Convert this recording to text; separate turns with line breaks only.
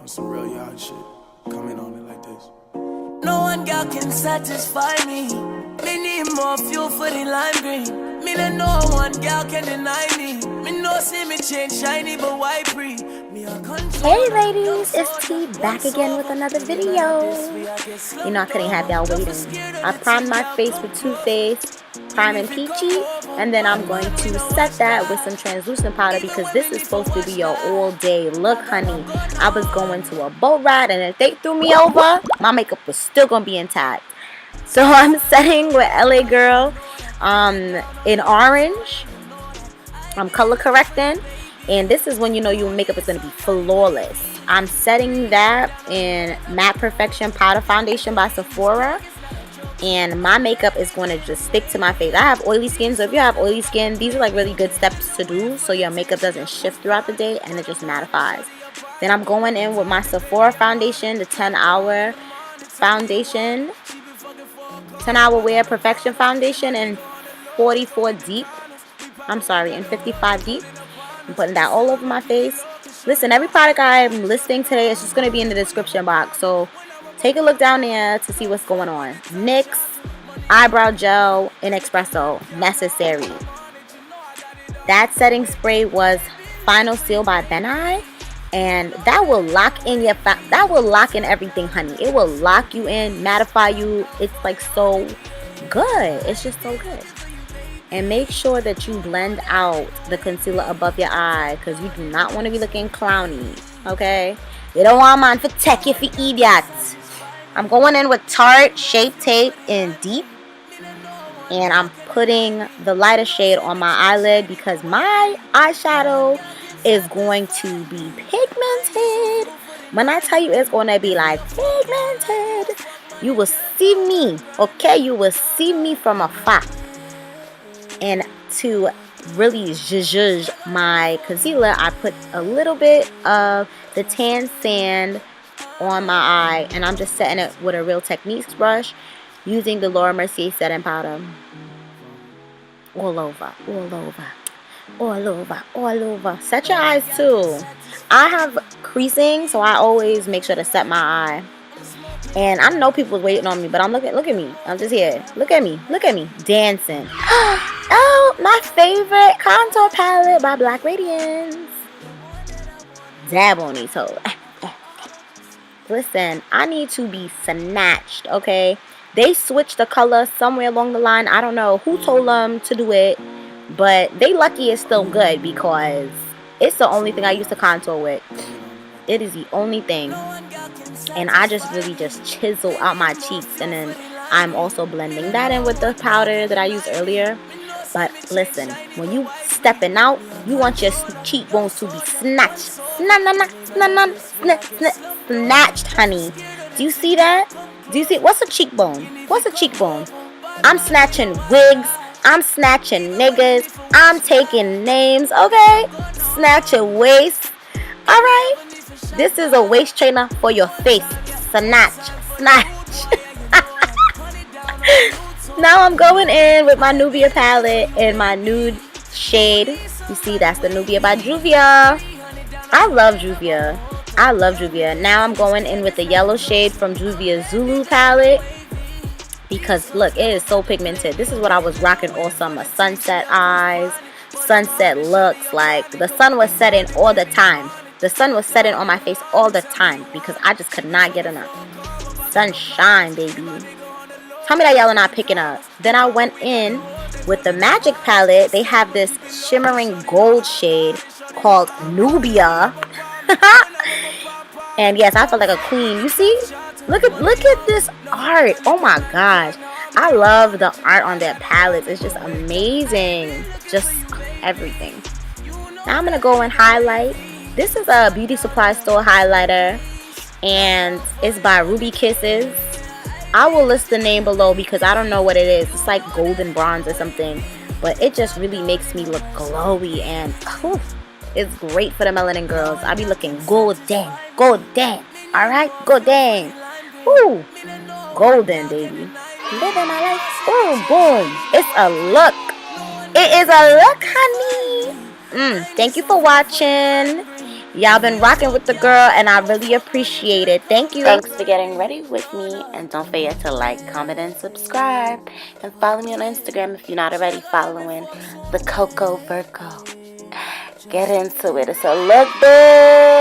some real yard shit. Come in on it like this.
No one girl can satisfy me. Me need more fuel for the lime green. Me let no one girl can deny me. Me no see me change shiny, but why free?
Hey ladies, it's T back again with another video. You know I couldn't have y'all waiting. I primed my face with Too Faced, Prime and Peachy, and then I'm going to set that with some translucent powder because this is supposed to be your all day look, honey. I was going to a boat ride and if they threw me over, my makeup was still gonna be intact. So I'm setting with LA Girl in orange. I'm color correcting. And this is when you know your makeup is going to be flawless. I'm setting that in Matte Perfection Powder Foundation by Sephora. And my makeup is going to just stick to my face. I have oily skin, so if you have oily skin, these are like really good steps to do so your makeup doesn't shift throughout the day and it just mattifies. Then I'm going in with my Sephora foundation, the 10-hour foundation. 10-hour Wear Perfection Foundation in 44 deep. I'm sorry, in 55 deep. I'm putting that all over my face. Listen, every product I'm listing today is just going to be in the description box. So take a look down there to see what's going on. NYX Eyebrow Gel in Espresso. Necessary. That setting spray was Final Seal by Ben. And that will lock in your that will lock in everything, honey. It will lock you in, mattify you. It's like so good. It's just so good. And make sure that you blend out the concealer above your eye because you do not want to be looking clowny, okay? You don't want man for tech if you idiots. I'm going in with Tarte Shape Tape in Deep. And I'm putting the lighter shade on my eyelid because my eyeshadow is going to be pigmented. When I tell you it's going to be like pigmented, you will see me, okay? You will see me from afar. And to really zhuzh my concealer, I put a little bit of the tan sand on my eye. And I'm just setting it with a Real Techniques brush using the Laura Mercier setting powder. All over, all over, all over, all over. Set your eyes too. I have creasing, so I always make sure to set my eye. And I know people waiting on me, but I'm look at me. I'm just here. Look at me, dancing. Oh, my favorite contour palette by Black Radiance. Dab on these hoes. Listen, I need to be snatched, okay? They switched the color somewhere along the line. I don't know who told them to do it, but they lucky it's still good because it's the only thing I used to contour with. It is the only thing. And I just really just chisel out my cheeks. And then I'm also blending that in with the powder that I used earlier. But listen, when you stepping out, you want your cheekbones to be snatched. Snatched, honey. Do you see that? Do you see? What's a cheekbone? What's a cheekbone? I'm snatching wigs. I'm snatching niggas. I'm taking names, okay? Snatch your waist. Alright? This is a waist trainer for your face. Snatch. Now I'm going in with my Nubia palette in my nude shade. You see, that's the Nubia by Juvia. I love Juvia. Now I'm going in with the yellow shade from Juvia's Zulu palette. Because look, it is so pigmented. This is what I was rocking all summer. Sunset eyes, sunset looks. Like the sun was setting all the time. The sun was setting on my face all the time because I just could not get enough. Sunshine, baby. Tell me that y'all are not picking up. Then I went in with the Magic palette. They have this shimmering gold shade called Nubia. And yes, I feel like a queen. You see? Look at this art. Oh my gosh. I love the art on their palettes. It's just amazing. Just everything. Now I'm going to go and highlight. This is a beauty supply store highlighter. And it's by Ruby Kisses. I will list the name below because I don't know what it is. It's like golden bronze or something. But it just really makes me look glowy. And it's great for the melanin girls. I be looking golden. Alright? Golden. Ooh. Golden, baby. Living my life. Boom, boom. It's a look. It is a look, honey. Thank you for watching. Y'all been rocking with the girl, and I really appreciate it. Thank you. Thanks for getting ready with me. And don't forget to like, comment, and subscribe. And follow me on Instagram if you're not already following the Coco Virgo. Get into it. It's a look, boo.